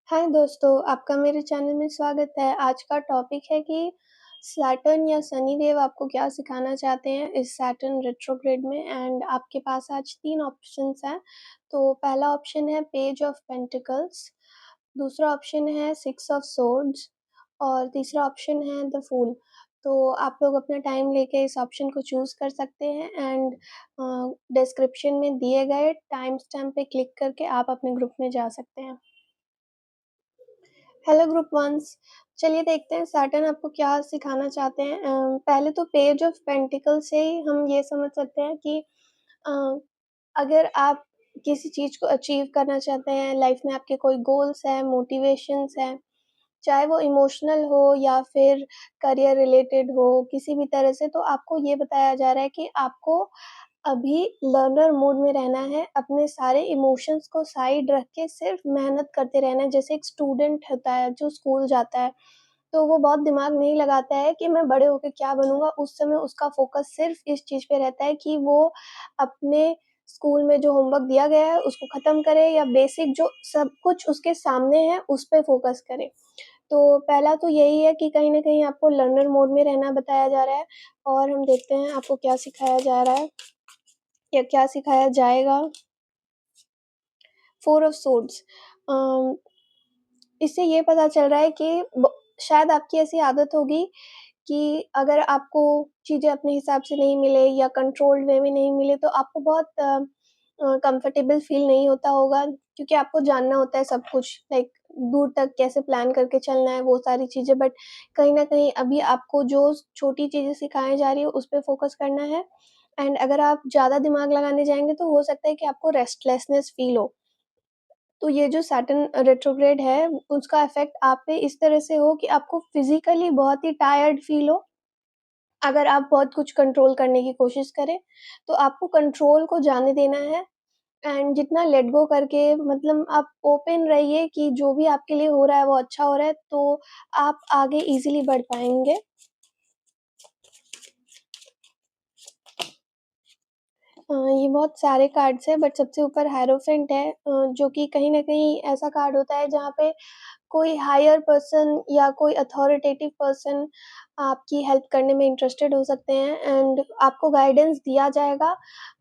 हाय दोस्तों, आपका मेरे चैनल में स्वागत है। आज का टॉपिक है कि सैटर्न या शनिदेव आपको क्या सिखाना चाहते हैं इस सैटर्न रेट्रोग्रेड में। एंड आपके पास आज 3 ऑप्शंस हैं। तो पहला ऑप्शन है पेज ऑफ पेंटिकल्स, दूसरा ऑप्शन है 6 ऑफ सोर्ड्स और तीसरा ऑप्शन है द फूल। तो आप लोग अपना टाइम लेके इस ऑप्शन को चूज़ कर सकते हैं एंड डिस्क्रिप्शन में दिए गए टाइम स्टैम्प पे क्लिक करके आप अपने ग्रुप में जा सकते हैं। हेलो ग्रुप वंस, चलिए देखते हैं सैटर्न आपको क्या सिखाना चाहते हैं। पहले तो पेज ऑफ पेंटिकल से ही हम ये समझ सकते हैं कि अ, अगर आप किसी चीज़ को अचीव करना चाहते हैं, लाइफ में आपके कोई गोल्स हैं, मोटिवेशंस हैं, चाहे वो इमोशनल हो या फिर करियर रिलेटेड हो, किसी भी तरह से, तो आपको ये बताया जा रहा है कि आपको अभी लर्नर मोड में रहना है, अपने सारे इमोशंस को साइड रख के सिर्फ मेहनत करते रहना है। जैसे एक स्टूडेंट होता है जो स्कूल जाता है, तो वो बहुत दिमाग नहीं लगाता है कि मैं बड़े होके क्या बनूँगा, उस समय उसका फ़ोकस सिर्फ इस चीज़ पे रहता है कि वो अपने स्कूल में जो होमवर्क दिया गया है उसको ख़त्म करे या बेसिक जो सब कुछ उसके सामने है उस पे फ़ोकस करे। तो पहला तो यही है कि कहीं न कहीं आपको लर्नर मोड में रहना बताया जा रहा है और हम देखते हैं आपको क्या सिखाया जा रहा है या क्या सिखाया जाएगा। 4 ऑफ सोर्ड्स, अम, इससे ये पता चल रहा है कि शायद आपकी ऐसी आदत होगी कि अगर आपको चीज़ें अपने हिसाब से नहीं मिले या कंट्रोल्ड वे में नहीं मिले तो आपको बहुत कंफर्टेबल फील नहीं होता होगा, क्योंकि आपको जानना होता है सब कुछ, लाइक दूर तक कैसे प्लान करके चलना है वो सारी चीज़ें। बट कहीं न कहीं अभी आपको जो छोटी चीज़ें सिखाई जा रही है उस पे फ़ोकस करना है। एंड अगर आप ज़्यादा दिमाग लगाने जाएँगे तो हो सकता है कि आपको रेस्टलेसनेस फ़ील हो। तो ये जो सैटर्न रेट्रोग्रेड है, उसका इफ़ेक्ट आप पे इस तरह से हो कि आपको फ़िज़िकली बहुत ही टायर्ड फ़ील हो। अगर आप बहुत कुछ कंट्रोल करने की कोशिश करें, तो आपको कंट्रोल को जाने देना है एंड जितना लेट गो करके, मतलब आप ओपन रहिए कि जो भी आपके लिए हो रहा है वो अच्छा हो रहा है, तो आप आगे ईज़िली बढ़ पाएँगे। ये बहुत सारे कार्ड्स हैं बट सबसे ऊपर हायरोफेंट है, जो कि कहीं न कहीं ऐसा कार्ड होता है जहाँ पे कोई हायर पर्सन या कोई अथॉरिटेटिव पर्सन आपकी हेल्प करने में इंटरेस्टेड हो सकते हैं एंड आपको गाइडेंस दिया जाएगा।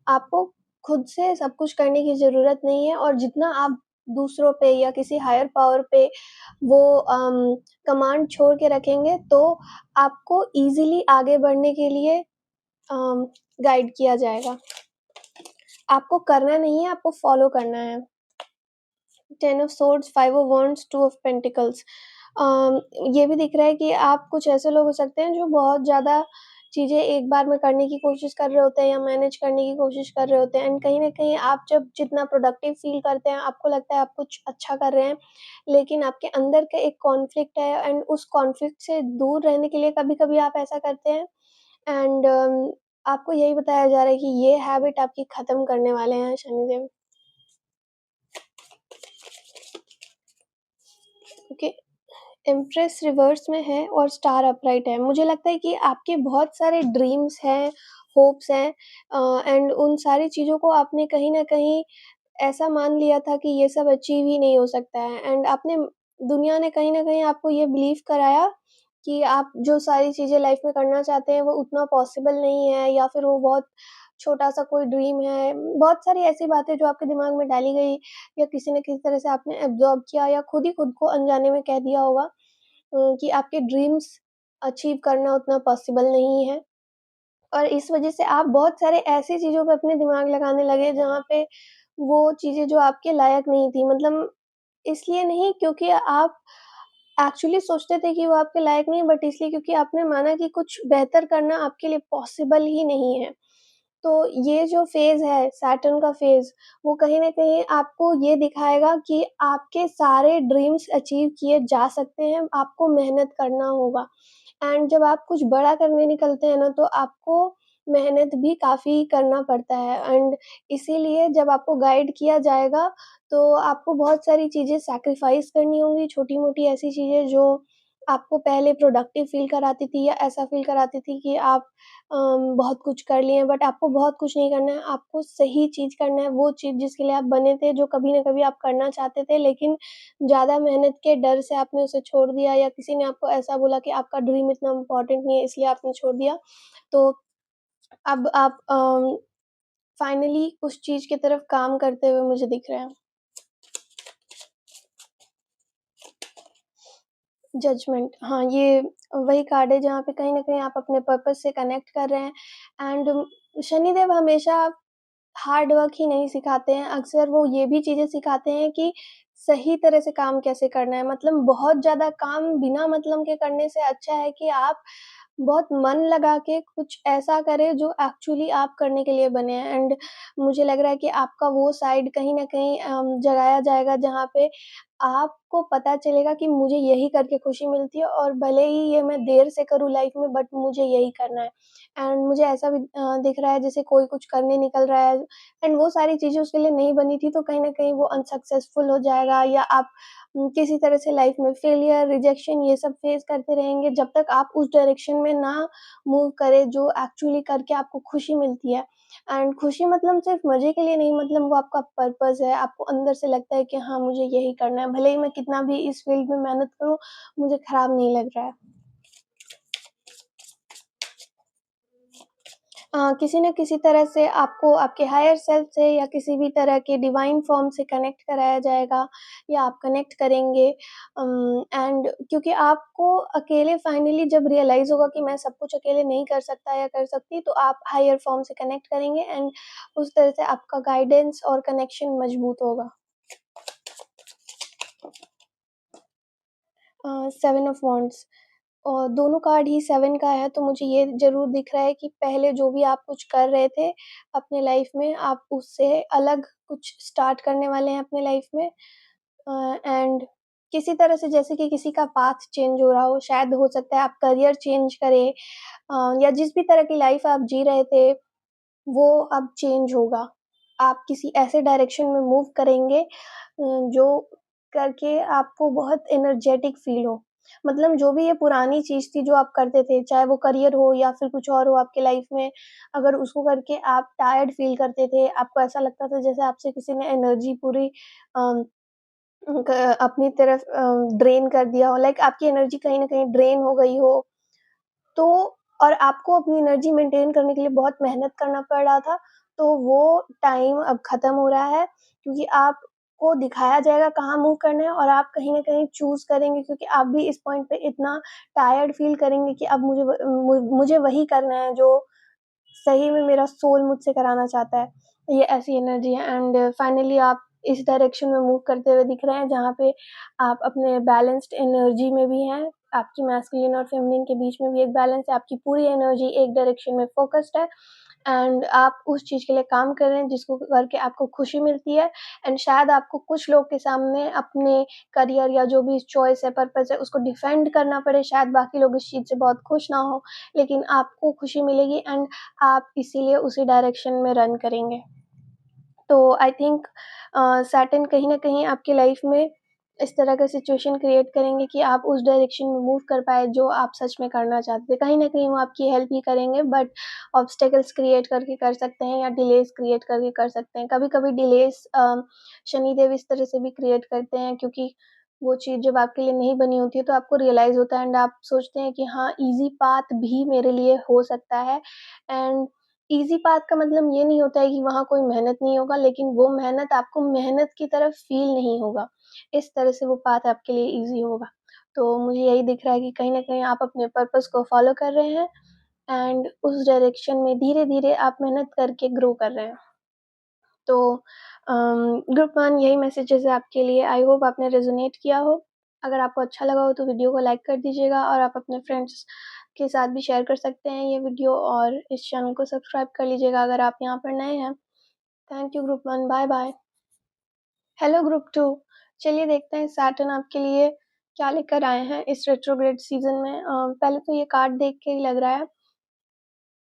आपको खुद से सब कुछ करने की ज़रूरत नहीं है और जितना आप दूसरों पे या किसी हायर पावर पे वो कमांड छोड़ के रखेंगे, तो आपको ईज़िली आगे बढ़ने के लिए गाइड किया जाएगा। आपको करना नहीं है, आपको फ़ॉलो करना है। 10 of swords, 5 of wands, 2 of pentacles. ये भी दिख रहा है कि आप कुछ ऐसे लोग हो सकते हैं जो बहुत ज़्यादा चीज़ें एक बार में करने की कोशिश कर रहे होते हैं या मैनेज करने की कोशिश कर रहे होते हैं एंड कहीं न कहीं आप जब जितना प्रोडक्टिव फ़ील करते हैं, आपको लगता है आप कुछ अच्छा कर रहे हैं, लेकिन आपके अंदर का एक कॉन्फ्लिक्ट है एंड उस कॉन्फ्लिक्ट से दूर रहने के लिए कभी-कभी आप ऐसा करते हैं एंड आपको यही बताया जा रहा है कि ये हैबिट आपकी ख़त्म करने वाले हैं शनिदेव। ओके। इम्प्रेस रिवर्स में है और स्टार अपराइट है। मुझे लगता है कि आपके बहुत सारे ड्रीम्स हैं, होप्स हैं, एंड उन सारी चीज़ों को आपने कहीं न कहीं ऐसा मान लिया था कि ये सब अचीव ही नहीं हो सकता है एंड आपने दुनिया ने कहीं न कहीं आपको ये बिलीव कराया कि आप जो सारी चीज़ें लाइफ़ में करना चाहते हैं वो उतना पॉसिबल नहीं है या फिर वो बहुत छोटा-सा कोई ड्रीम है। बहुत सारी ऐसी बातें जो आपके दिमाग में डाली गई या किसी न किसी तरह से आपने एब्ज़ॉर्ब किया या खुद ही खुद को अनजाने में कह दिया होगा कि आपके ड्रीम्स अचीव करना उतना पॉसिबल नहीं है और इस वज़ह से आप बहुत सारे ऐसी चीज़ों पे अपने दिमाग लगाने लगे जहाँ पे वो चीज़ें जो आपके लायक नहीं थी। मतलब इसलिए नहीं क्योंकि आप एक्चुअली सोचते थे कि वो आपके लायक नहीं है, बट इसलिए क्योंकि आपने माना कि कुछ बेहतर करना आपके लिए पॉसिबल ही नहीं है। तो ये जो फ़ेज़ है, सैटर्न का फ़ेज़, वो कहीं न कहीं आपको ये दिखाएगा कि आपके सारे ड्रीम्स अचीव किए जा सकते हैं, आपको मेहनत करना होगा। एंड जब आप कुछ बड़ा करने निकलते हैं ना, तो आपको मेहनत भी काफ़ी करना पड़ता है एंड इसीलिए जब आपको गाइड किया जाएगा, तो आपको बहुत सारी चीज़ें सैक्रिफ़ाइस करनी होंगी, छोटी-मोटी ऐसी चीज़ें जो आपको पहले प्रोडक्टिव फ़ील कराती थी या ऐसा फ़ील कराती थी कि आप बहुत कुछ कर लिए हैं, बट आपको बहुत कुछ नहीं करना है, आपको सही चीज़ करना है, वो चीज़ जिसके लिए आप बने थे, जो कभी न कभी आप करना चाहते थे, लेकिन ज़्यादा मेहनत के डर से आपने उसे छोड़ दिया या किसी ने आपको ऐसा बोला कि आपका ड्रीम इतना इम्पोर्टेंट नहीं है, इसलिए आपने छोड़ दिया। तो अब आप फाइनली उस चीज़ की तरफ काम करते हुए मुझे दिख रहे हैं। जजमेंट, हाँ, ये वही कार्ड है जहाँ पे कहीं न कहीं आप अपने पर्पस से कनेक्ट कर रहे हैं एंड शनिदेव हमेशा हार्ड वर्क ही नहीं सिखाते हैं, अक्सर वो ये भी चीज़ें सिखाते हैं कि सही तरह से काम कैसे करना है। मतलब बहुत ज़्यादा काम बिना मतलब के करने से अच्छा है कि आप बहुत मन लगा के कुछ ऐसा करें जो एक्चुअली आप करने के लिए बने हैं एंड मुझे लग रहा है कि आपका वो साइड कहीं न कहीं जगाया जाएगा जहाँ पे आपको पता चलेगा कि मुझे यही करके खुशी मिलती है और भले ही ये मैं देर से करूँ लाइफ़ में बट मुझे यही करना है। एंड मुझे ऐसा भी दिख रहा है जैसे कोई कुछ करने निकल रहा है एंड वो सारी चीज़ें उसके लिए नहीं बनी थी तो कहीं न कहीं वो अनसक्सेसफुल हो जाएगा या आप किसी तरह से लाइफ़ में फेलियर, रिजेक्शन ये सब फेस करते रहेंगे जब तक आप उस डायरेक्शन में ना मूव करें जो एक्चुअली करके आपको खुशी मिलती है। एंड खुशी मतलब सिर्फ़ मज़े के लिए नहीं मतलब वो आपका पर्पस है, आपको अंदर से लगता है कि हाँ, मुझे यही करना है, भले ही मैं कितना भी इस फ़ील्ड में मेहनत करूँ, मुझे खराब नहीं लग रहा है। किसी न किसी तरह से आपको आपके हायर सेल्फ से या किसी भी तरह के डिवाइन फ़ॉर्म से कनेक्ट कराया जाएगा या आप कनेक्ट करेंगे एंड क्योंकि आपको अकेले फाइनली जब रियलाइज़ होगा कि मैं सब कुछ अकेले नहीं कर सकता या कर सकती, तो आप हायर फ़ॉर्म से कनेक्ट करेंगे एंड उस तरह से आपका गाइडेंस और कनेक्शन मज़बूत होगा। 7 ऑफ वांड्स दोनों कार्ड ही 7 का है, तो मुझे ये ज़रूर दिख रहा है कि पहले जो भी आप कुछ कर रहे थे अपने लाइफ़ में, आप उससे अलग कुछ स्टार्ट करने वाले हैं अपने लाइफ़ में एंड किसी तरह से जैसे कि किसी का पाथ चेंज हो रहा हो, शायद हो सकता है आप करियर चेंज करें या जिस भी तरह की लाइफ़ आप जी रहे थे, वो अब चेंज होगा। आप किसी ऐसे डायरेक्शन में मूव करेंगे जो करके आपको बहुत एनर्जेटिक फ़ील हो। मतलब जो भी ये पुरानी चीज़ थी जो आप करते थे, चाहे वो करियर हो या फिर कुछ और हो आपके लाइफ़ में, अगर उसको करके आप टायर्ड फ़ील करते थे, आपको ऐसा लगता था जैसे आपसे किसी ने एनर्जी पूरी अ, क अपनी तरफ ड्रेन कर दिया हो, लाइक आपकी एनर्जी कहीं न कहीं ड्रेन हो गई हो, तो और आपको अपनी एनर्जी मेंटेन करने के लिए बहुत मेहनत करना पड़ रहा था, तो वो टाइम अब ख़त्म हो रहा है क्योंकि आपको दिखाया जाएगा कहाँ मूव करना है और आप कहीं न कहीं चूज़ करेंगे क्योंकि आप भी इस पॉइंट पे इतना टायर्ड फ़ील करेंगे कि अब मुझे वही करना है जो सही में मेरा सोल मुझसे कराना चाहता है। ये ऐसी एनर्जी है एंड फाइनली आप इस डायरेक्शन में मूव करते हुए दिख रहे हैं जहाँ पे आप अपने बैलेंस्ड एनर्जी में भी हैं, आपकी मैस्कुलिन और फेमिनिन के बीच में भी एक बैलेंस है, आपकी पूरी एनर्जी एक डायरेक्शन में फ़ोकस्ड है एंड आप उस चीज़ के लिए काम कर रहे हैं जिसको करके आपको खुशी मिलती है एंड शायद आपको कुछ लोग के सामने अपने करियर या जो भी चॉइस है, पर्पस है, उसको डिफेंड करना पड़े, शायद बाकी लोग इस चीज़ से बहुत खुश ना हों, लेकिन आपको खुशी मिलेगी एंड आप इसीलिए उसी डायरेक्शन में रन करेंगे। तो आई थिंक सैटर्न कहीं न कहीं आपकी लाइफ़ में इस तरह का सिचुएशन क्रिएट करेंगे कि आप उस डायरेक्शन में मूव कर पाएँ जो आप सच में करना चाहते थे। कहीं न कहीं वो आपकी हेल्प ही करेंगे बट ऑब्स्टेकल्स क्रिएट करके कर सकते हैं या डिलेज़ क्रिएट करके कर सकते हैं। कभी-कभी डिलेज़ शनिदेव इस तरह से भी क्रिएट करते हैं क्योंकि वो चीज़ जब आपके लिए नहीं बनी होती है तो आपको रियलाइज़ होता है एंड आप सोचते हैं कि हाँ, ईज़ी पाथ भी मेरे लिए हो सकता है एंड ईज़ी पाथ का मतलब ये नहीं होता है कि वहाँ कोई मेहनत नहीं होगा, लेकिन वो मेहनत आपको मेहनत की तरह फ़ील नहीं होगा। इस तरह से वो पाथ आपके लिए ईज़ी होगा। तो मुझे यही दिख रहा है कि कहीं न कहीं आप अपने पर्पस को फ़ॉलो कर रहे हैं एंड उस डायरेक्शन में धीरे-धीरे आप मेहनत करके ग्रो कर रहे हैं। तो ग्रुप 1 यही मैसेजेज़ है आपके लिए। आई होप आपने रेज़ोनेट किया हो। अगर आपको अच्छा लगा हो तो वीडियो को लाइक कर दीजिएगा और आप अपने फ्रेंड्स के साथ भी शेयर कर सकते हैं ये वीडियो और इस चैनल को सब्सक्राइब कर लीजिएगा अगर आप यहाँ पर नए हैं। Thank you group 1 bye-bye. Hello group 2 चलिए देखते हैं सैटर्न आपके लिए क्या लेकर आए हैं इस रेट्रोग्रेड सीज़न में। पहले तो ये कार्ड देख के ही लग रहा है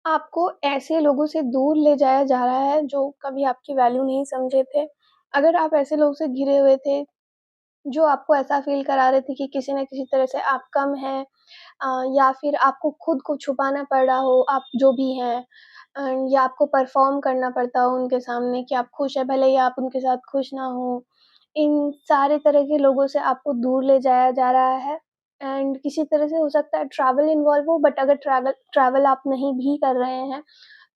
आपको ऐसे लोगों से दूर ले जाया जा रहा है जो कभी आपकी वैल्यू नहीं समझे थे। अगर आप ऐसे लोगों से घिरे हुए थे जो आपको ऐसा फ़ील करा रहे थे कि किसी न किसी तरह से आप कम हैं, या फिर आपको खुद को छुपाना पड़ रहा हो, आप जो भी हैं, या आपको परफ़ॉर्म करना पड़ता हो उनके सामने कि आप खुश हैं, भले ही आप उनके साथ खुश ना हों। इन सारे तरह के लोगों से आपको दूर ले जाया जा रहा है, एंड किसी तरह से हो सकता है ट्रैवल इन्वॉल्व हो, बट अगर ट्रैवल ट्रैवल आप नहीं भी कर रहे हैं,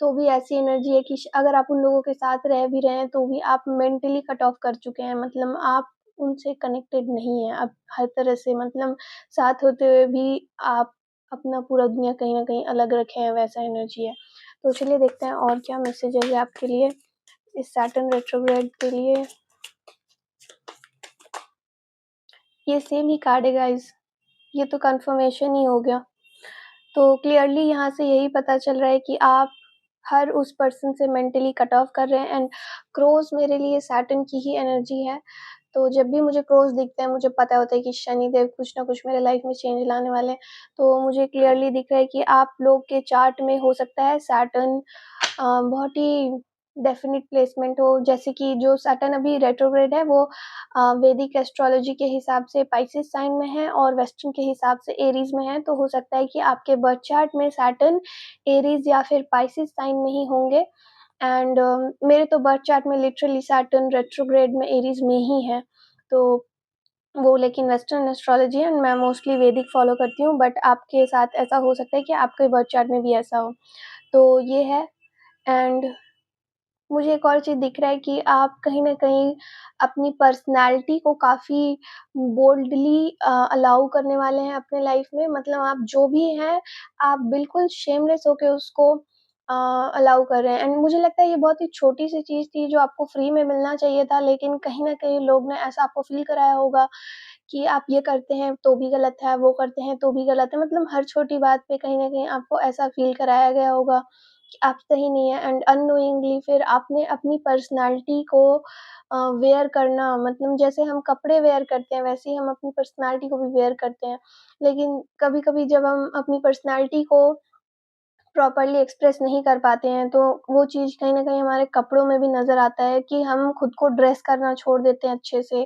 तो भी ऐसी एनर्जी है कि अगर आप उन लोगों के साथ रह भी रहे हैं, तो भी आप मेंटली कट ऑफ कर चुके हैं, मतलब आप उनसे कनेक्टेड नहीं हैं अब हर तरह से, मतलब साथ होते हुए भी आप अपना पूरा दुनिया कहीं न कहीं अलग रखे हैं, वैसा एनर्जी है। तो चलिए देखते हैं और क्या मैसेजेज़ है आपके लिए इस सैटर्न रेट्रोग्रेड के लिए। ये सेम ही कार्ड है गाइज़, ये तो कन्फर्मेशन ही हो गया। तो क्लियरली यहाँ से यही पता चल रहा है कि आप हर उस पर्सन से मेंटली कट ऑफ कर रहे हैं, एंड क्रॉस मेरे लिए सैटर्न की ही एनर्जी है। तो जब भी मुझे क्रॉस दिखते हैं, मुझे पता होता है कि शनिदेव कुछ ना कुछ मेरे लाइफ में चेंज लाने वाले हैं। तो मुझे क्लियरली दिख रहा है कि आप लोग के चार्ट में हो सकता है सैटर्न बहुत ही डेफ़िनिट प्लेसमेंट हो, जैसे कि जो सैटर्न अभी रेट्रोग्रेड है वो वैदिक एस्ट्रोलॉजी के हिसाब से पाइसेस साइन में है और वेस्टर्न के हिसाब से एरीज़ में है। तो हो सकता है कि आपके बर्थ चार्ट में सैटर्न एरीज़ या फिर पाइसेस साइन में ही होंगे, एंड मेरे तो बर्थ चार्ट में लिटरली सैटर्न रेट्रोग्रेड में एरीज़ में ही है। तो वो लेकिन वेस्टर्न एस्ट्रोलॉजी है, एंड मैं मोस्टली वैदिक फ़ॉलो करती हूँ, बट आपके साथ ऐसा हो सकता है कि आपके बर्थ चार्ट में भी ऐसा हो। तो ये है, एंड मुझे एक और चीज़ दिख रहा है कि आप कहीं न कहीं अपनी पर्सनैलिटी को काफ़ी बोल्डली अलाउ करने वाले हैं अपने लाइफ़ में, मतलब आप जो भी हैं, आप बिल्कुल शेमलेस होके उसको अलाउ कर रहे हैं, एंड मुझे लगता है ये बहुत ही छोटी-सी चीज़ थी जो आपको फ्री में मिलना चाहिए था, लेकिन कहीं न कहीं लोग ने ऐसा आपको फ़ील कराया होगा कि आप ये करते हैं तो भी गलत है, वो करते हैं तो भी गलत है, मतलब हर छोटी बात पे कहीं न कहीं आपको ऐसा फ़ील कराया गया होगा कि आप सही नहीं हैं, एंड अननोइंगली फिर आपने अपनी पर्सनैलिटी को वेयर करना, मतलब जैसे हम कपड़े वेयर करते हैं, वैसे ही हम अपनी पर्सनैलिटी को भी वेयर करते हैं। लेकिन कभी-कभी जब हम अपनी पर्सनैलिटी को प्रॉपर्ली एक्सप्रेस नहीं कर पाते हैं, तो वो चीज़ कहीं न कहीं हमारे कपड़ों में भी नज़र आता है कि हम खुद को ड्रेस करना छोड़ देते हैं अच्छे से।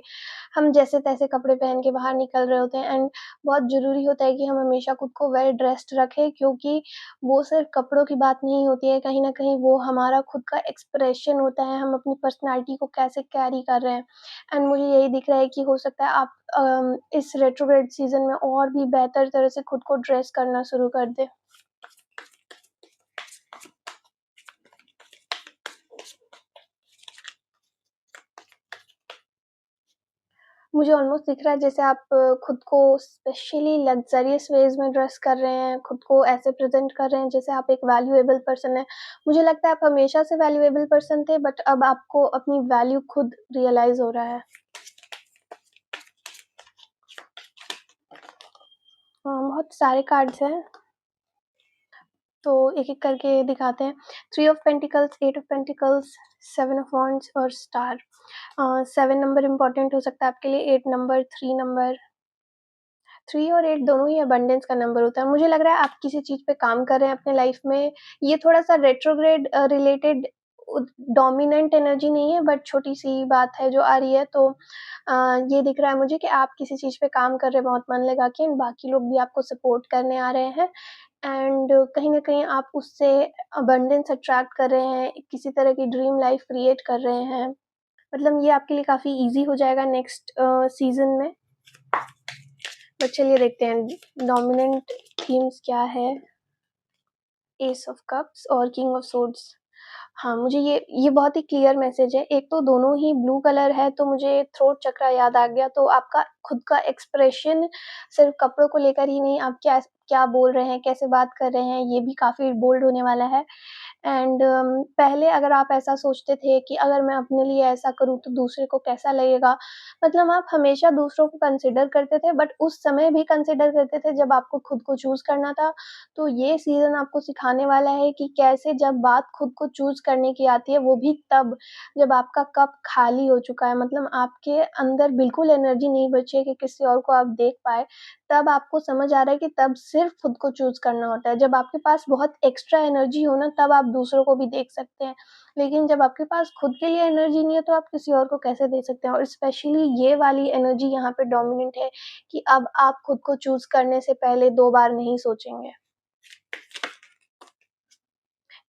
हम जैसे-तैसे कपड़े पहन के बाहर निकल रहे होते हैं, एंड बहुत ज़रूरी होता है कि हम हमेशा खुद को वेल ड्रेस्ड रखें, क्योंकि वो सिर्फ़ कपड़ों की बात नहीं होती है, कहीं न कहीं वो हमारा खुद का एक्सप्रेशन होता है, हम अपनी पर्सनैलिटी को कैसे कैरी कर रहे हैं। एंड मुझे यही दिख रहा है कि हो सकता है आप इस रेट्रोग्रेड सीज़न में और भी बेहतर तरह से खुद को ड्रेस करना शुरू कर दें। मुझे ऑलमोस्ट दिख रहा है जैसे आप खुद को स्पेशली लग्ज़रियस वेज़ में ड्रेस कर रहे हैं, खुद को ऐसे प्रेज़ेंट कर रहे हैं जैसे आप एक वैल्यूएबल पर्सन हैं। मुझे लगता है आप हमेशा से वैल्यूएबल पर्सन थे, बट अब आपको अपनी वैल्यू खुद रियलाइज़ हो रहा है। बहुत सारे कार्ड्स हैं, तो एक-एक करके दिखाते हैं। 3 of pentacles, 8 of pentacles, 7 of wands और स्टार। 7 नंबर इम्पोर्टेंट हो सकता है आपके लिए, 8 नंबर, 3 नंबर। 3 और 8 दोनों ही अबंडेंस का नंबर होता है। मुझे लग रहा है आप किसी चीज़ पे काम कर रहे हैं अपने लाइफ़ में। ये थोड़ा-सा रेट्रोग्रेड रिलेटेड डोमिनेंट एनर्जी नहीं है, बट छोटी-सी बात है जो आ रही है। तो ये दिख रहा है मुझे कि आप किसी चीज़ पे काम कर रहे हैं बहुत मन लगा के, एंड बाकी लोग भी आपको सपोर्ट करने आ रहे हैं, एंड कहीं न कहीं आप उससे अबंडेंस अट्रैक्ट कर रहे हैं, किसी तरह की ड्रीम लाइफ़ क्रिएट कर रहे हैं। मतलब ये आपके लिए काफ़ी ईज़ी हो जाएगा नेक्स्ट सीज़न में। बट चलिए देखते हैं डोमिनेंट थीम्स क्या है। एस ऑफ कप्स और किंग ऑफ सोर्ड्स। हाँ, मुझे ये बहुत ही क्लियर मैसेज है। एक तो दोनों ही ब्लू कलर है, तो मुझे थ्रोट चक्रा याद आ गया। तो आपका खुद का एक्सप्रेशन सिर्फ़ कपड़ों को लेकर ही नहीं, आप क्या क्या बोल रहे हैं, कैसे बात कर रहे हैं, ये भी काफ़ी बोल्ड होने वाला है। एंड पहले अगर आप ऐसा सोचते थे कि अगर मैं अपने लिए ऐसा करूँ तो दूसरे को कैसा लगेगा, मतलब आप हमेशा दूसरों को कंसिडर करते थे, बट उस समय भी कंसिडर करते थे जब आपको खुद को चूज़ करना था। तो ये सीज़न आपको सिखाने वाला है कि कैसे जब बात खुद को चूज़ करने की आती है, वो भी तब जब आपका कप खाली हो चुका है, मतलब आपके अंदर बिल्कुल एनर्जी नहीं बची है कि किसी और को आप देख पाएँ। तब आपको समझ आ रहा है कि तब सिर्फ़ खुद को चूज़ करना होता है। जब आपके पास बहुत एक्स्ट्रा एनर्जी हो ना, तब आप दूसरों को भी देख सकते हैं। लेकिन जब आपके पास खुद के लिए एनर्जी नहीं है, तो आप किसी और को कैसे दे सकते हैं? और स्पेशली ये वाली एनर्जी यहाँ पे डोमिनेंट है कि अब आप खुद को चूज़ करने से पहले 2 बार नहीं सोचेंगे।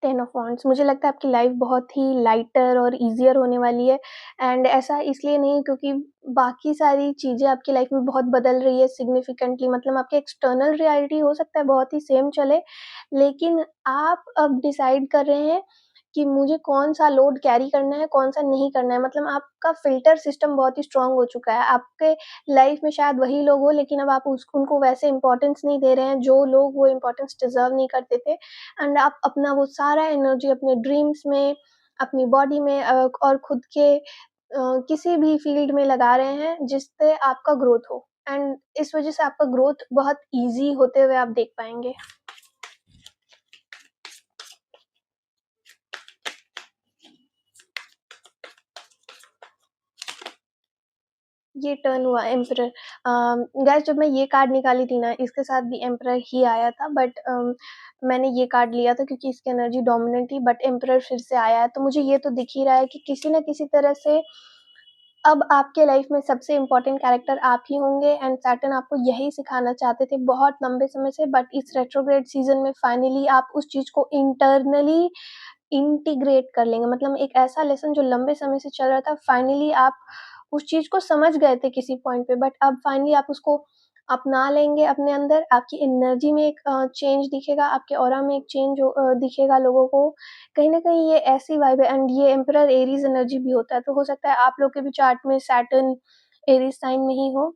10 ऑफ वांड्स मुझे लगता है आपकी लाइफ बहुत ही लाइटर और ईज़ियर होने वाली है एंड ऐसा इसलिए नहीं क्योंकि बाकी सारी चीज़ें आपकी लाइफ में बहुत बदल रही है सिग्निफिकेंटली मतलब आपकी एक्सटर्नल रियलिटी हो सकता है बहुत ही सेम चले, लेकिन आप अब डिसाइड कर रहे हैं कि मुझे कौन-सा लोड कैरी करना है, कौन-सा नहीं करना है। मतलब आपका फ़िल्टर सिस्टम बहुत ही स्ट्रॉन्ग हो चुका है। आपके लाइफ में शायद वही लोग हों लेकिन अब आप उनको वैसे इम्पोर्टेंस नहीं दे रहे हैं, जो लोग वो इम्पोर्टेंस डिज़र्व नहीं करते थे। एंड आप अपना वो सारा एनर्जी अपने ड्रीम्स में, अपनी बॉडी में और खुद के किसी भी फ़ील्ड में लगा रहे हैं जिससे आपका ग्रोथ हो एंड इस वज़ह से आपका ग्रोथ बहुत ईज़ी होते हुए आप देख पाएँगे। ये टर्न हुआ एम्परर गाइस जब मैं ये कार्ड निकाली थी ना, इसके साथ भी एम्परर ही आया था बट मैंने ये कार्ड लिया था क्योंकि इसकी एनर्जी डोमिनेंट थी बट एम्परर फिर से आया है, तो मुझे ये तो दिख ही रहा है कि किसी न किसी तरह से अब आपके लाइफ में सबसे इम्पोर्टेंट कैरेक्टर आप ही होंगे एंड सैटर्न आपको यही सिखाना चाहते थे बहुत लंबे समय से बट इस रेट्रोग्रेड सीज़न में फाइनली आप उस चीज़ को इंटरनली इंटीग्रेट कर लेंगे मतलब एक ऐसा लेसन जो लंबे समय से चल रहा था फाइनली आप उस चीज़ को समझ गए थे किसी पॉइंट पे बट अब फाइनली आप उसको अपना लेंगे अपने अंदर, आपकी एनर्जी में एक चेंज दिखेगा, आपके ऑरा में एक चेंज दिखेगा लोगों को। कहीं न कहीं ये ऐसी वाइब है एंड ये एम्परर एरीज़ एनर्जी भी होता है, तो हो सकता है आप लोग के भी चार्ट में सैटर्न एरीज़ साइन में ही हो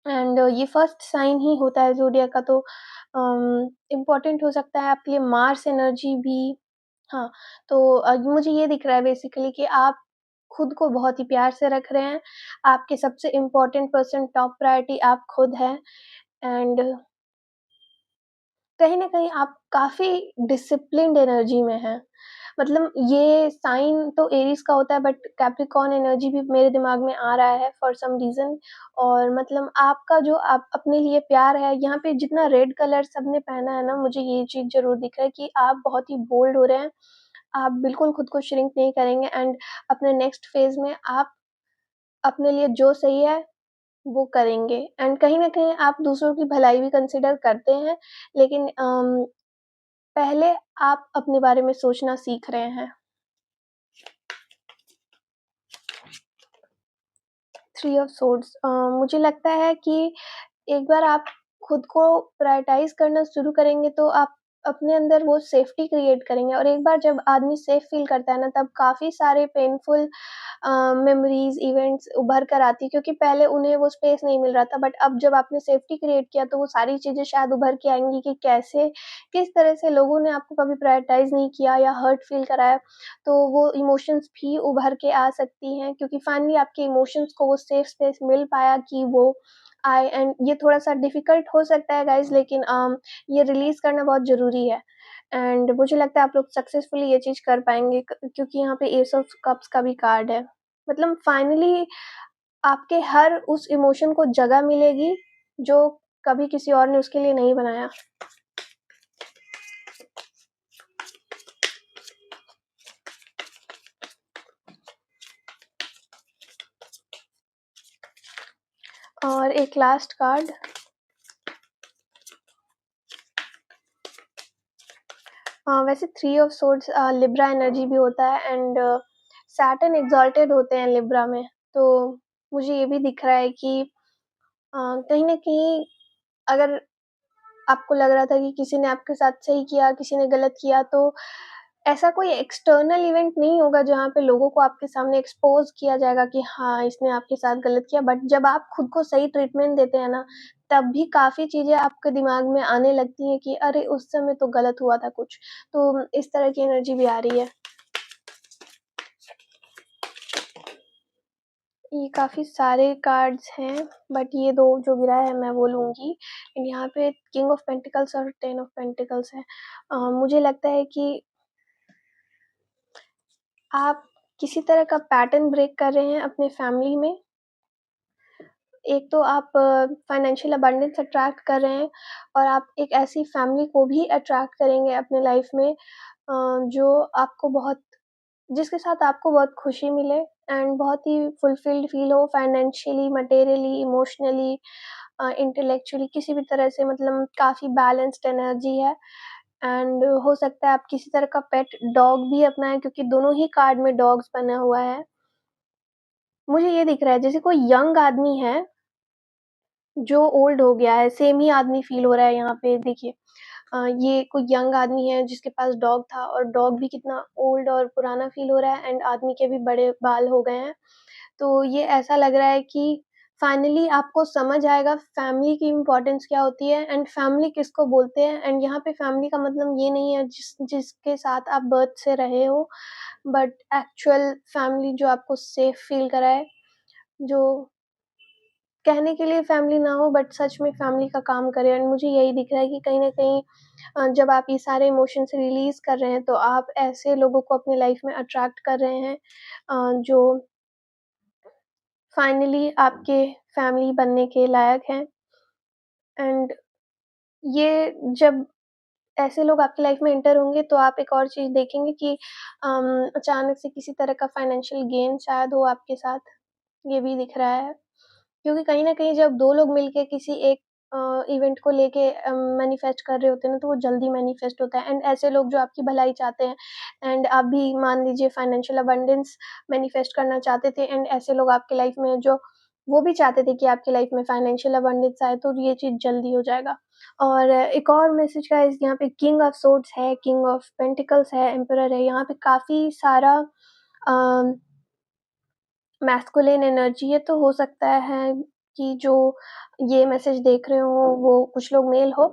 एंड ये फर्स्ट साइन ही होता है ज़ोडिएक का तो इम्पोर्टेंट हो सकता है आपके लिए मार्स एनर्जी भी हाँ, तो मुझे ये दिख रहा है बेसिकली कि आप खुद को बहुत ही प्यार से रख रहे हैं। आपके सबसे इम्पोर्टेंट पर्सन टॉप प्रायोरिटी आप खुद हैं एंड कहीं न कहीं आप काफ़ी डिसिप्लिन्ड एनर्जी में हैं। मतलब ये साइन तो एरीज़ का होता है बट कैप्रिकॉर्न एनर्जी भी मेरे दिमाग में आ रहा है फॉर सम रीज़न और मतलब आपका जो आप अपने लिए प्यार है, यहाँ पे जितना रेड कलर सबने पहना है ना, मुझे ये चीज़ ज़रूर दिख रहा है कि आप बहुत ही बोल्ड हो रहे हैं। आप बिल्कुल खुद को श्रिंक नहीं करेंगे एंड अपने नेक्स्ट फ़ेज़ में आप अपने लिए जो सही है, वो करेंगे एंड कहीं न कहीं आप दूसरों की भलाई भी कंसिडर करते हैं, लेकिन पहले आप अपने बारे में सोचना सीख रहे हैं। थ्री ऑफ सोर्ड्स मुझे लगता है कि एक बार आप खुद को प्रायोरिटाइज़ करना शुरू करेंगे तो आप अपने अंदर वो सेफ्टी क्रिएट करेंगे और एक बार जब आदमी सेफ फ़ील करता है ना तब काफ़ी सारे पेनफुल मेमोरीज़, इवेंट्स उभर कर आती है क्योंकि पहले उन्हें वो स्पेस नहीं मिल रहा था बट अब जब आपने सेफ्टी क्रिएट किया तो वो सारी चीज़ें शायद उभर के आएँगी कि कैसे किस तरह से लोगों ने आपको कभी प्रायोरिटाइज़ नहीं किया या हर्ट फ़ील कराया। तो वो इमोशंस भी उभर के आ सकती हैं क्योंकि फाइनली आपके इमोशंस को वो सेफ स्पेस मिल पाया कि वो आए एंड ये थोड़ा-सा डिफ़िकल्ट हो सकता है गाइज़ लेकिन ये रिलीज़ करना बहुत ज़रूरी है एंड मुझे लगता है आप लोग सक्सेसफुली ये चीज़ कर पाएँगे क क्योंकि यहाँ पे एस ऑफ कप्स का भी कार्ड है। मतलब फाइनली आपके हर उस इमोशन को जगह मिलेगी, जो कभी किसी और ने उसके लिए नहीं बनाया। और एक लास्ट कार्ड वैसे three of swords Libra energy भी होता है एंड सैटर्न एक्सॉल्टेड होते हैं लिब्रा में, तो मुझे ये भी दिख रहा है कि कहीं न कहीं अगर आपको लग रहा था कि किसी ने आपके साथ सही किया, किसी ने गलत किया, तो ऐसा कोई एक्सटर्नल इवेंट नहीं होगा जहाँ पे लोगों को आपके सामने एक्सपोज़ किया जाएगा कि हाँ, इसने आपके साथ गलत किया। बट जब आप खुद को सही ट्रीटमेंट देते हैं ना, तब भी काफ़ी चीज़ें आपके दिमाग में आने लगती हैं कि अरे! उस समय तो गलत हुआ था कुछ। तो इस तरह की एनर्जी भी आ रही है। ये काफ़ी सारे कार्ड्स हैं, बट ये 2 जो गिरा है मैं वो लूँगी एंड यहाँ पे किंग ऑफ पेंटिकल्स और 10 ऑफ पेंटिकल्स है। मुझे लगता है कि आप किसी तरह का पैटर्न ब्रेक कर रहे हैं अपने फैमिली में एक तो आप फाइनेंशियल अबंडेंस अट्रैक्ट कर रहे हैं और आप एक ऐसी फैमिली को भी अट्रैक्ट करेंगे अपने लाइफ में जो आपको बहुत जिसके साथ आपको बहुत खुशी मिले एंड बहुत ही फुलफिल्ड फील हो फाइनेंशियली, मटेरियली, इमोशनली, इंटेलेक्चुअली किसी भी तरह से मतलब काफ़ी बैलेंस्ड एनर्जी है एंड हो सकता है आप किसी तरह का पेट डॉग भी अपनाएँ क्योंकि दोनों ही कार्ड में डॉग्स बना हुआ है। मुझे ये दिख रहा है जैसे कोई यंग आदमी है जो ओल्ड हो गया है, सेम ही आदमी फ़ील हो रहा है यहाँ पे देखिए। ये कोई यंग आदमी है जिसके पास डॉग था और डॉग भी कितना ओल्ड और पुराना फ़ील हो रहा है एंड आदमी के भी बड़े बाल हो गए हैं। तो ये ऐसा लग रहा है कि फाइनली आपको समझ आएगा फैमिली की इम्पोर्टेंस क्या होती है एंड फैमिली किसको बोलते हैं एंड यहाँ पे फैमिली का मतलब ये नहीं है जिसके साथ आप बर्थ से रहे हो, बट एक्चुअल फैमिली जो आपको सेफ फ़ील कराए, जो कहने के लिए फैमिली ना हो बट सच में फैमिली का काम करे एंड मुझे यही दिख रहा है कि कहीं न कहीं जब आप ये सारे इमोशंस रिलीज़ कर रहे हैं, तो आप ऐसे लोगों को अपनी लाइफ़ में अट्रैक्ट कर रहे हैं जो फाइनली आपके फैमिली बनने के लायक हैं एंड ये जब ऐसे लोग आपकी लाइफ़ में एंटर होंगे, तो आप एक और चीज़ देखेंगे कि अचानक से किसी तरह का फाइनेंशियल गेन शायद हो आपके साथ, ये भी दिख रहा है। क्योंकि कहीं न कहीं जब 2 लोग मिलके किसी एक इवेंट को लेके मैनिफेस्ट कर रहे होते हैं ना, तो वो जल्दी मैनिफेस्ट होता है एंड ऐसे लोग जो आपकी भलाई चाहते हैं एंड आप भी मान लीजिए फाइनेंशियल अबंडेंस मैनिफेस्ट करना चाहते थे एंड ऐसे लोग आपकी लाइफ़ में जो वो भी चाहते थे कि आपकी लाइफ़ में फाइनेंशियल अबंडेंस आए, तो ये चीज़ जल्दी हो जाएगा। और एक और मैसेज गाइस यहाँ पे किंग ऑफ सोर्ड्स है, किंग ऑफ पेंटिकल्स है, एम्परर है, यहाँ पे काफ़ी सारा अ मैस्कुलिन एनर्जी है, तो हो सकता है कि जो ये मैसेज देख रहे हों, वो कुछ लोग मेल हो।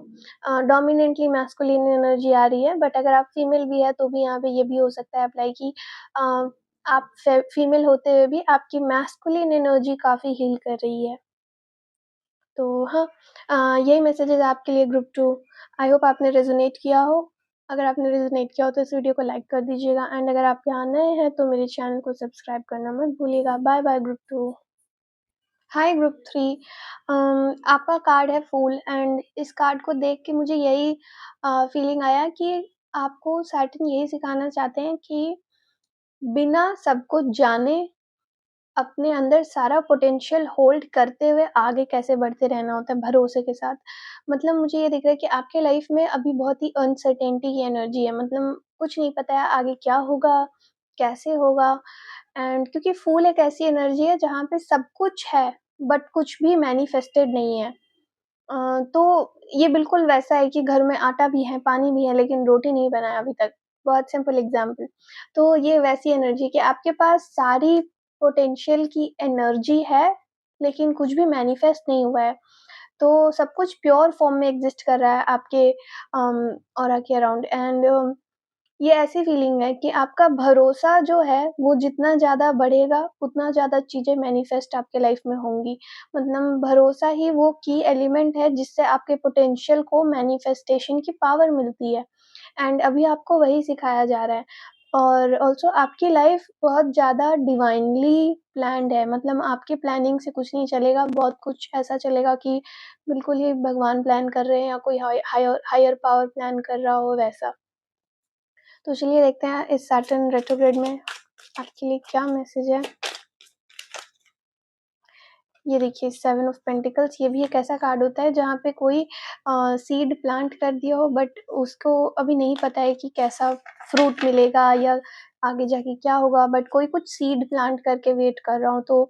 डोमिनेंटली मैस्कुलिन एनर्जी आ रही है, बट अगर आप फीमेल भी हैं, तो भी यहाँ पे ये भी हो सकता है अप्लाई कि अ, आप फीमेल होते हुए भी आपकी मैस्कुलिन एनर्जी काफ़ी हील कर रही है। तो हाँ, यही मैसेजेज़ आपके लिए ग्रुप 2। आई होप आपने रेज़ोनेट किया हो। अगर आपने रेज़ोनेट किया हो तो इस वीडियो को लाइक कर दीजिएगा एंड अगर आप यहाँ नए हैं तो मेरे चैनल को सब्सक्राइब करना मत भूलिएगा। Bye bye group 2। Hi group 3। आपका कार्ड है फूल एंड इस कार्ड को देख के मुझे यही फीलिंग आया कि आपको सैटर्न यही सिखाना चाहते हैं कि बिना सब कुछ जाने अपने अंदर सारा पोटेंशियल होल्ड करते हुए आगे कैसे बढ़ते रहना होता है भरोसे के साथ। मतलब मुझे ये दिख रहा है कि आपके लाइफ में अभी बहुत ही अनसर्टेनिटी की एनर्जी है, मतलब कुछ नहीं पता है आगे क्या होगा, कैसे होगा एंड क्योंकि फूल एक ऐसी एनर्जी है जहाँ पे सब कुछ है, बट कुछ भी मैनिफेस्टेड नहीं है। तो ये बिल्कुल वैसा है कि घर में आटा भी है, पानी भी है, लेकिन रोटी नहीं बना है अभी तक। बहुत सिंपल एग्ज़ाम्पल। तो ये वैसी एनर्जी कि आपके पास सारी पोटेंशियल की एनर्जी है, लेकिन कुछ भी मैनिफेस्ट नहीं हुआ है। तो सब कुछ प्योर फ़ॉर्म में एग्ज़िस्ट कर रहा है आपके ऑरा के अराउंड एंड ये ऐसी फीलिंग है कि आपका भरोसा जो है, वो जितना ज़्यादा बढ़ेगा, उतना ज़्यादा चीज़ें मैनिफेस्ट आपके लाइफ़ में होंगी। मतलब भरोसा ही वो की एलिमेंट है, जिससे आपके पोटेंशियल को मैनिफेस्टेशन की पावर मिलती है एंड अभी आपको वही सिखाया जा रहा है। और ऑल्सो आपकी लाइफ़ बहुत ज़्यादा डिवाइनली प्लान्ड है, मतलब आपकी प्लानिंग से कुछ नहीं चलेगा, बहुत कुछ ऐसा चलेगा कि बिल्कुल ही भगवान प्लान कर रहे हैं या कोई हायर हायर पावर प्लान कर रहा हो, वैसा। तो चलिए देखते हैं इस सैटर्न रेट्रोग्रेड में आपके लिए क्या मैसेज है। ये देखिए 7 ऑफ पेंटिकल्स, ये भी एक ऐसा कार्ड होता है जहाँ पे कोई सीड प्लांट कर दिया हो बट उसको अभी नहीं पता है कि कैसा फ्रूट मिलेगा या आगे जाके क्या होगा, बट कोई कुछ सीड प्लांट करके वेट कर रहा हो। तो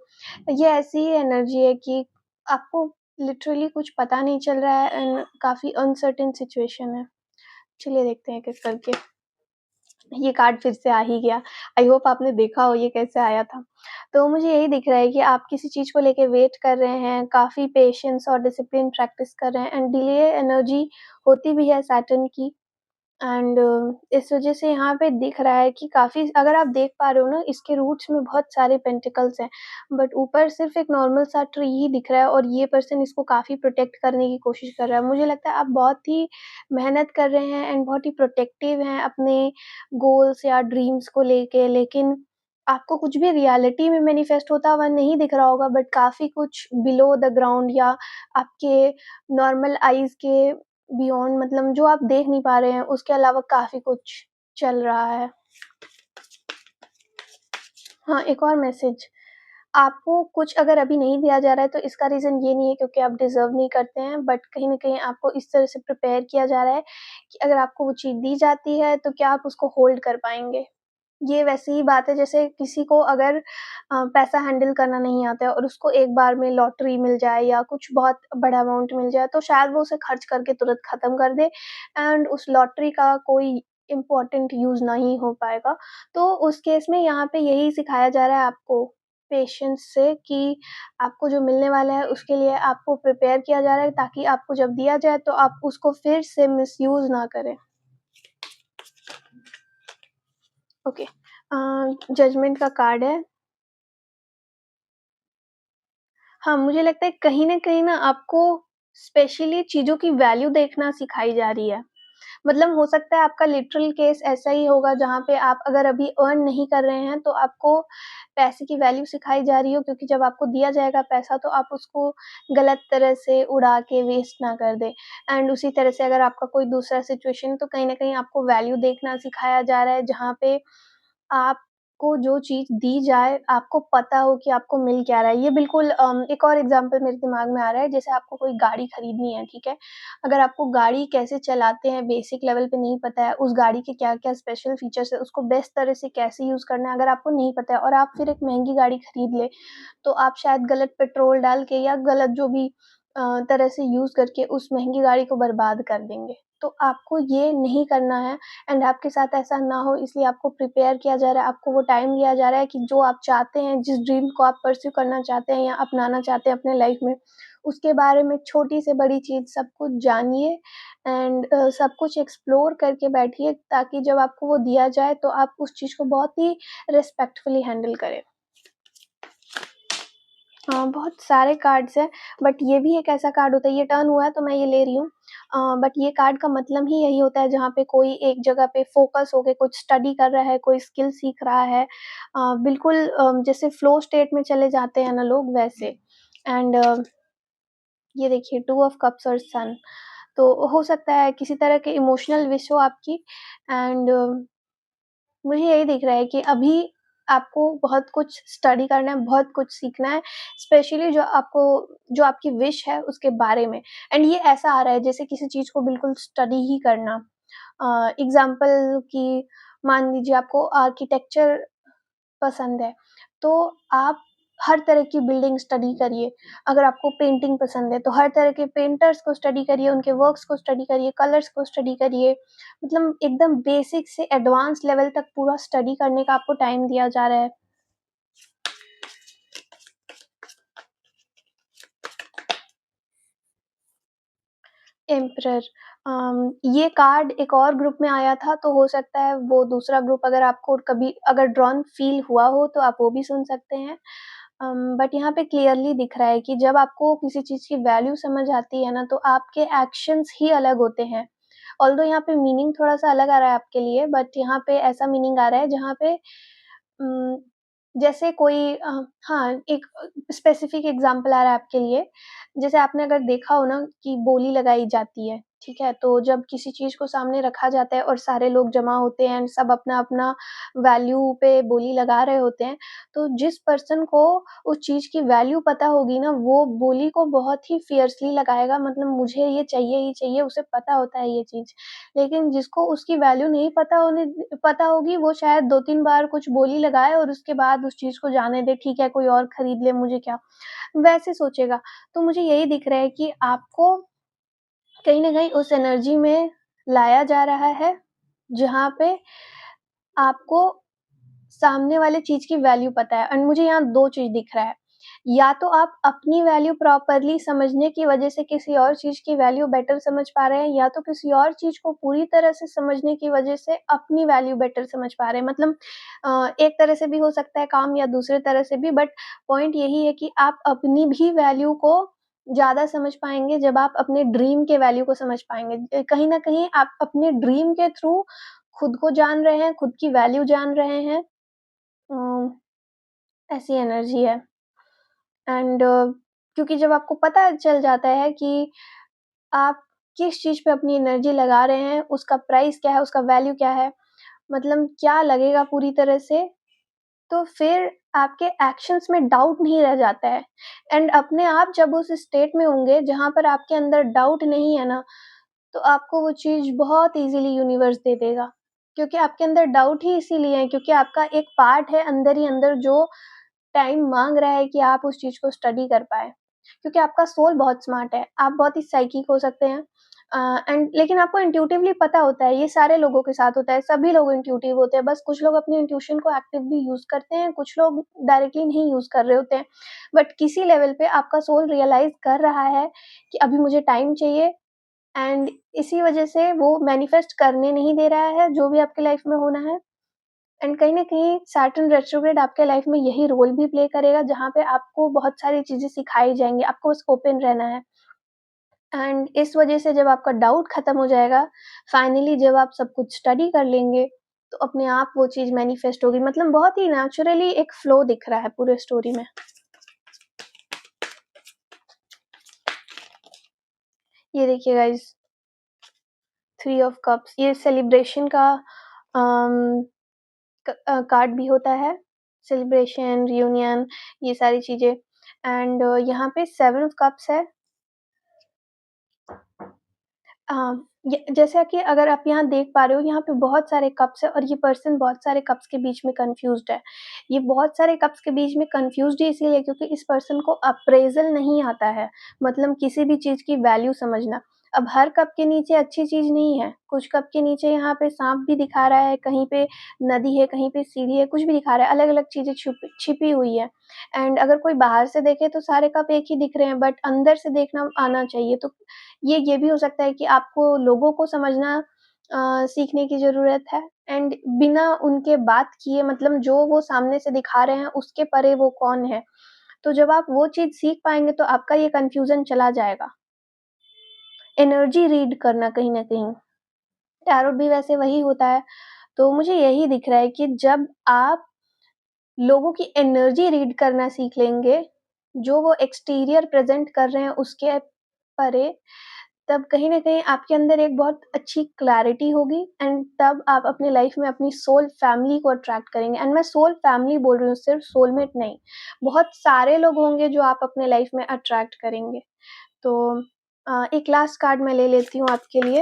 ये ऐसी एनर्जी है कि आपको लिटरली कुछ पता नहीं चल रहा है एंड काफ़ी अनसर्टेन सिचुएशन है। चलिए देखते हैं एक-एक करके। ये कार्ड फिर से आ ही गया। आई होप आपने देखा हो ये कैसे आया था। तो मुझे यही दिख रहा है कि आप किसी चीज़ को लेके वेट कर रहे हैं, काफ़ी पेशेंस और डिसिप्लिन प्रैक्टिस कर रहे हैं एंड डिले एनर्जी होती भी है सैटर्न की एंड इस वज़ह से यहाँ पे दिख रहा है कि काफ़ी अगर आप देख पा रहे हो ना, इसके रूट्स में बहुत सारे पेंटिकल्स हैं, बट ऊपर सिर्फ़ एक नॉर्मल सा ट्री ही दिख रहा है और ये पर्सन इसको काफ़ी प्रोटेक्ट करने की कोशिश कर रहा है। मुझे लगता है आप बहुत ही मेहनत कर रहे हैं एंड बहुत ही प्रोटेक्टिव हैं अपने गोल्स या ड्रीम्स को लेके, लेकिन आपको कुछ भी रियलिटी में मैनिफेस्ट होता हुआ नहीं दिख रहा होगा, बट काफ़ी कुछ बिलो द ग्राउंड या आपके नॉर्मल आईज़ के बियॉन्ड, मतलब जो आप देख नहीं पा रहे हैं, उसके अलावा काफ़ी कुछ चल रहा है। हाँ, एक और मैसेज, आपको कुछ अगर अभी नहीं दिया जा रहा है तो इसका रीज़न ये नहीं है क्योंकि आप डिज़र्व नहीं करते हैं, बट कहीं न कहीं आपको इस तरह से प्रिपेयर किया जा रहा है कि अगर आपको वो चीज़ दी जाती है तो क्या आप उसको होल्ड कर पाएँगे? ये वैसी ही बात है जैसे किसी को अगर पैसा हैंडल करना नहीं आता है और उसको एक बार में लॉटरी मिल जाए या कुछ बहुत बड़ा अमाउंट मिल जाए, तो शायद वो उसे खर्च करके तुरंत ख़त्म कर दे एंड उस लॉटरी का कोई इम्पोर्टेंट यूज़ नहीं हो पाएगा। तो उस केस में यहाँ पे यही सिखाया जा रहा है आपको पेशेंस से कि आपको जो मिलने वाला है उसके लिए आपको प्रिपेयर किया जा रहा है ताकि आपको जब दिया जाए तो आप उसको फिर से मिसयूज़ ना करें। ओके, जजमेंट का कार्ड है। हाँ, मुझे लगता है कहीं न कहीं ना आपको स्पेशली चीज़ों की वैल्यू देखना सिखाई जा रही है। मतलब हो सकता है आपका लिटरल केस ऐसा ही होगा जहाँ पे आप अगर अभी अर्न नहीं कर रहे हैं तो आपको पैसे की वैल्यू सिखाई जा रही हो क्योंकि जब आपको दिया जाएगा पैसा तो आप उसको गलत तरह से उड़ा के वेस्ट ना कर दें। एंड उसी तरह से अगर आपका कोई दूसरा सिचुएशन तो कहीं न कहीं आपको वैल्यू देखना सिखाया जा रहा है जहाँ पे आपको जो चीज़ दी जाए, आपको पता हो कि आपको मिल क्या रहा है। ये बिल्कुल एक और एग्ज़ाम्पल मेरे दिमाग में आ रहा है, जैसे आपको कोई गाड़ी खरीदनी है, ठीक है? अगर आपको गाड़ी कैसे चलाते हैं बेसिक लेवल पे नहीं पता है, उस गाड़ी के क्या-क्या स्पेशल फीचर्स है, उसको बेस्ट तरह से कैसे यूज़ करना है, अगर आपको नहीं पता है और आप फिर एक महँगी गाड़ी खरीद लें, तो आप शायद गलत पेट्रोल डाल के या गलत जो भी तरह से यूज़ करके उस महँगी गाड़ी को बर्बाद कर देंगे। तो आपको ये नहीं करना है एंड आपके साथ ऐसा ना हो इसलिए आपको प्रिपेयर किया जा रहा है, आपको वो टाइम दिया जा रहा है कि जो आप चाहते हैं, जिस ड्रीम को आप परस्यू करना चाहते हैं या अपनाना चाहते हैं अपने लाइफ़ में, उसके बारे में छोटी से बड़ी चीज़ सब कुछ जानिए एंड सब कुछ एक्सप्लोर करके बैठिए ताकि जब आपको वो दिया जाए तो आप उस चीज़ को बहुत ही रिस्पेक्टफुली हैंडल करें। हाँ, बहुत सारे कार्ड्स हैं, बट ये भी एक ऐसा कार्ड होता है, ये टर्न हुआ है तो मैं ये ले रही हूँ। बट ये कार्ड का मतलब ही यही होता है जहाँ पे कोई एक जगह पे फ़ोकस होके कुछ स्टडी कर रहा है, कोई स्किल सीख रहा है। बिल्कुल जैसे फ़्लो स्टेट में चले जाते हैं ना लोग वैसे। एंड ये देखिए 2 ऑफ कप्स और सन, तो हो सकता है किसी तरह की इमोशनल विश हो आपकी एंड मुझे यही दिख रहा है कि अभी आपको बहुत कुछ स्टडी करना है, बहुत कुछ सीखना है, स्पेशली जो आपकी विश है उसके बारे में। एंड ये ऐसा आ रहा है जैसे किसी चीज़ को बिल्कुल स्टडी ही करना। एग्ज़ाम्पल कि मान लीजिए आपको आर्किटेक्चर पसंद है, तो आप हर तरह की बिल्डिंग स्टडी करिए। अगर आपको पेंटिंग पसंद है, तो हर तरह के पेंटर्स को स्टडी करिए, उनके वर्क्स को स्टडी करिए, कलर्स को स्टडी करिए। मतलब एकदम बेसिक से एडवांस लेवल तक पूरा स्टडी करने का आपको टाइम दिया जा रहा है। एम्परर, ये कार्ड एक और ग्रुप में आया था, तो हो सकता है वो दूसरा ग्रुप अगर आपको कभी अगर ड्रॉन फ़ील हुआ हो, तो आप वो भी सुन सकते हैं। बट यहाँ पे क्लियरली दिख रहा है कि जब आपको किसी चीज़ की वैल्यू समझ आती है ना, तो आपके एक्शंस ही अलग होते हैं। ऑल्दो यहाँ पे मीनिंग थोड़ा-सा अलग आ रहा है आपके लिए, बट यहाँ पे ऐसा मीनिंग आ रहा है जहाँ पे उम, जैसे कोई हाँ, एक स्पेसिफिक एग्ज़ाम्पल आ रहा है आपके लिए। जैसे आपने अगर देखा हो ना कि बोली लगाई जाती है, ठीक है? तो जब किसी चीज़ को सामने रखा जाता है और सारे लोग जमा होते हैं एंड सब अपना-अपना वैल्यू पे बोली लगा रहे होते हैं, तो जिस पर्सन को उस चीज़ की वैल्यू पता होगी ना, वो बोली को बहुत ही फ़ियर्सली लगाएगा, मतलब मुझे ये चाहिए ही चाहिए, उसे पता होता है ये चीज़। लेकिन जिसको उसकी वैल्यू नहीं पता होगी, वो शायद 2-3 बार कुछ बोली लगाए और उसके बाद उस चीज़ को जाने दे, ठीक है कोई और खरीद ले मुझे क्या, वैसे सोचेगा। तो मुझे यही दिख रहा है कि आपको कहीं न कहीं उस एनर्जी में लाया जा रहा है, जहाँ पे आपको सामने वाले चीज़ की वैल्यू पता है एंड मुझे यहाँ 2 चीज़ दिख रहा है। या तो आप अपनी वैल्यू प्रॉपरली समझने की वज़ह से किसी और चीज़ की वैल्यू बेटर समझ पा रहे हैं या तो किसी और चीज़ को पूरी तरह से समझने की वज़ह से अपनी वैल्यू बेटर समझ पा रहे हैं। मतलब एक तरह से भी हो सकता है काम या दूसरे तरह से भी, बट पॉइंट यही है कि आप अपनी भी वैल्यू को ज़्यादा समझ पाएँगे जब आप अपने ड्रीम के वैल्यू को समझ पाएँगे। कहीं न कहीं आप अपने ड्रीम के थ्रू खुद को जान रहे हैं, खुद की वैल्यू जान रहे हैं ऐसी एनर्जी है। एंड क्योंकि जब आपको पता चल जाता है कि आप किस चीज़ पे अपनी एनर्जी लगा रहे हैं, उसका प्राइस क्या है, उसका वैल्यू क्या है, मतलब क्या लगेगा पूरी तरह से, तो फिर आपके एक्शंस में डाउट नहीं रह जाता है। एंड अपने आप जब उस स्टेट में होंगे जहाँ पर आपके अंदर डाउट नहीं है ना, तो आपको वो चीज़ बहुत ईज़िली यूनिवर्स दे देगा। क्योंकि आपके अंदर डाउट ही इसीलिए है क्योंकि आपका एक पार्ट है अंदर ही अंदर जो टाइम माँग रहा है कि आप उस चीज़ को स्टडी कर पाएँ। क्योंकि आपका सोल बहुत स्मार्ट है, आप बहुत ही साइकिक हो सकते हैं एंड लेकिन आपको इंट्यूटिवली पता होता है, ये सारे लोगों के साथ होता है, सभी लोग इंट्यूटिव होते हैं, बस कुछ लोग अपनी इंट्यूशन को एक्टिवली यूज़ करते हैं, कुछ लोग डायरेक्टली नहीं यूज़ कर रहे होते हैं। बट किसी लेवल पे आपका सोल रियलाइज़ कर रहा है कि अभी मुझे टाइम चाहिए एंड इसी वजह से वो मैनिफेस्ट करने नहीं दे रहा है, जो भी आपकी लाइफ़ में होना है। एंड कहीं न कहीं सैटर्न रेट्रोग्रेड आपके लाइफ में यही रोल भी प्ले करेगा जहाँ पे आपको बहुत सारी चीज़ें सिखाई जाएँगी, आपको बस ओपन रहना है। एंड इस वजह से जब आपका डाउट खत्म हो जाएगा, फाइनली जब आप सब कुछ स्टडी कर लेंगे, तो अपने आप वो चीज़ मैनिफेस्ट होगी। मतलब बहुत ही नेचुरली एक फ्लो दिख रहा है पूरे स्टोरी में। ये देखिए गाइज़, 3 ऑफ कप्स ये सेलिब्रेशन का अम, कार्ड भी होता है। सेलिब्रेशन, रियूनियन ये सारी चीज़ें एंड यहाँ पे 7 ऑफ कप्स है। हाँ, य जैसा कि अगर आप यहाँ देख पा रहे हो, यहाँ पे बहुत सारे कप्स हैं और ये पर्सन बहुत सारे कप्स के बीच में कन्फ्यूज़्ड है। ये बहुत सारे कप्स के बीच में कन्फ्यूज़्ड ही इसीलिए क्योंकि इस पर्सन को अप्रेज़ल नहीं आता है, मतलब किसी भी चीज़ की वैल्यू समझना। अब हर कप के नीचे अच्छी चीज़ नहीं है, कुछ कप के नीचे यहाँ पे साँप भी दिखा रहा है, कहीं पे नदी है, कहीं पे सीढ़ी है, कुछ भी दिखा रहा है, अलग-अलग चीज़ें छिपी हुई हैं। एंड अगर कोई बाहर से देखे तो सारे कप एक ही दिख रहे हैं, बट अंदर से देखना आना चाहिए। तो ये भी हो सकता है कि आपको लोगों को समझना सीखने की ज़रूरत है एंड बिना उनके बात किए मतलब जो वो सामने से दिखा रहे हैं उसके परे वो कौन है। तो जब आप वो चीज़ सीख पाएँगे तो आपका ये कन्फ्यूज़न चला जाएगा। एनर्जी रीड करना कहीं न कहीं, टैरोट भी वैसे वही होता है। तो मुझे यही दिख रहा है कि जब आप लोगों की एनर्जी रीड करना सीख लेंगे, जो वो एक्सटीरियर प्रेज़ेंट कर रहे हैं उसके परे, तब कहीं न कहीं आपके अंदर एक बहुत अच्छी क्लैरिटी होगी एंड तब आप अपनी लाइफ़ में अपनी सोल फैमिली को अट्रैक्ट करेंगे एंड मैं सोल फैमिली बोल रही हूँ, सिर्फ़ सोलमेट नहीं। बहुत सारे लोग होंगे जो आप अपने लाइफ़ में अट्रैक्ट करेंगे। तो एक लास्ट कार्ड मैं ले लेती हूँ आपके लिए।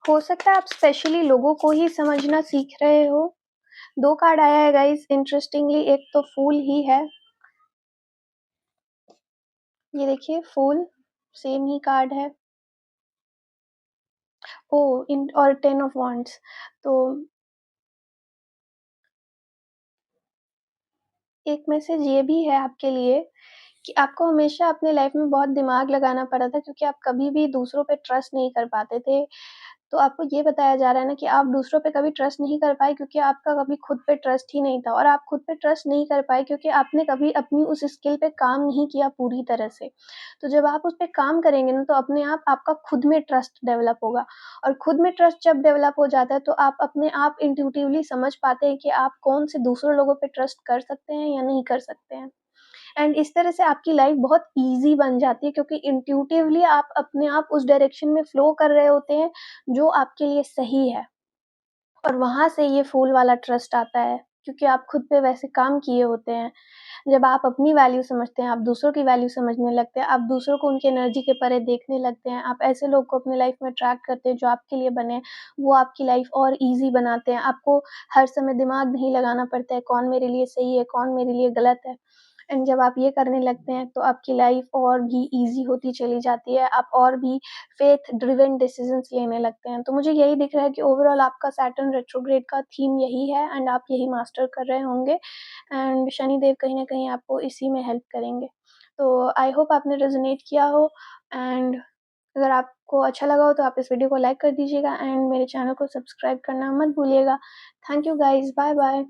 हो सकता है आप स्पेशली लोगों को ही समझना सीख रहे हो। 2 कार्ड आया है गाइज़ इंटरेस्टिंगली, एक तो फूल ही है। ये देखिए फूल, सेम ही कार्ड है। ओह! इन और 10 ऑफ वांड्स। तो एक मैसेज ये भी है आपके लिए कि आपको हमेशा अपने लाइफ़ में बहुत दिमाग लगाना पड़ा था क्योंकि आप कभी भी दूसरों पे ट्रस्ट नहीं कर पाते थे। तो आपको ये बताया जा रहा है ना कि आप दूसरों पे कभी ट्रस्ट नहीं कर पाए क्योंकि आपका कभी खुद पे ट्रस्ट ही नहीं था और आप खुद पे ट्रस्ट नहीं कर पाए क्योंकि आपने कभी अपनी उस स्किल पे काम नहीं किया पूरी तरह से। तो जब आप उस पे काम करेंगे ना तो अपने आप आपका खुद में ट्रस्ट डेवलप होगा और खुद में ट्रस्ट जब डेवलप हो जाता है तो आप अपने आप इंट्यूटिवली समझ पाते हैं कि आप कौन से दूसरे लोगों पे ट्रस्ट कर सकते हैं या नहीं कर सकते हैं। एंड इस तरह से आपकी लाइफ बहुत ईज़ी बन जाती है क्योंकि इंट्यूटिवली आप अपने आप उस डायरेक्शन में फ्लो कर रहे होते हैं, जो आपके लिए सही है। और वहाँ से ये फूल वाला ट्रस्ट आता है, क्योंकि आप खुद पे वैसे काम किए होते हैं। जब आप अपनी वैल्यू समझते हैं, आप दूसरों की वैल्यू समझने लगते हैं, आप दूसरों को उनकी एनर्जी के परे देखने लगते हैं, आप ऐसे लोग को अपनी लाइफ में अट्रैक्ट करते हैं जो आपके लिए बने, वो आपकी लाइफ और ईज़ी बनाते हैं। आपको हर समय दिमाग नहीं लगाना पड़ता है, कौन मेरे लिए सही है, कौन मेरे लिए गलत है। एंड जब आप ये करने लगते हैं, तो आपकी लाइफ और भी ईज़ी होती चली जाती है, आप और भी फेथ ड्रिवन डिसीज़न्स लेने लगते हैं। तो मुझे यही दिख रहा है कि ओवरऑल आपका सैटर्न रेट्रोग्रेड का थीम यही है एंड आप यही मास्टर कर रहे होंगे एंड शनिदेव कहीं न कहीं आपको इसी में हेल्प करेंगे। तो आई होप आपने रेज़ोनेट किया हो एंड अगर आपको अच्छा लगा हो तो आप इस वीडियो को लाइक कर दीजिएगा एंड मेरे चैनल को सब्सक्राइब करना मत भूलिएगा। Thank you guys, bye bye.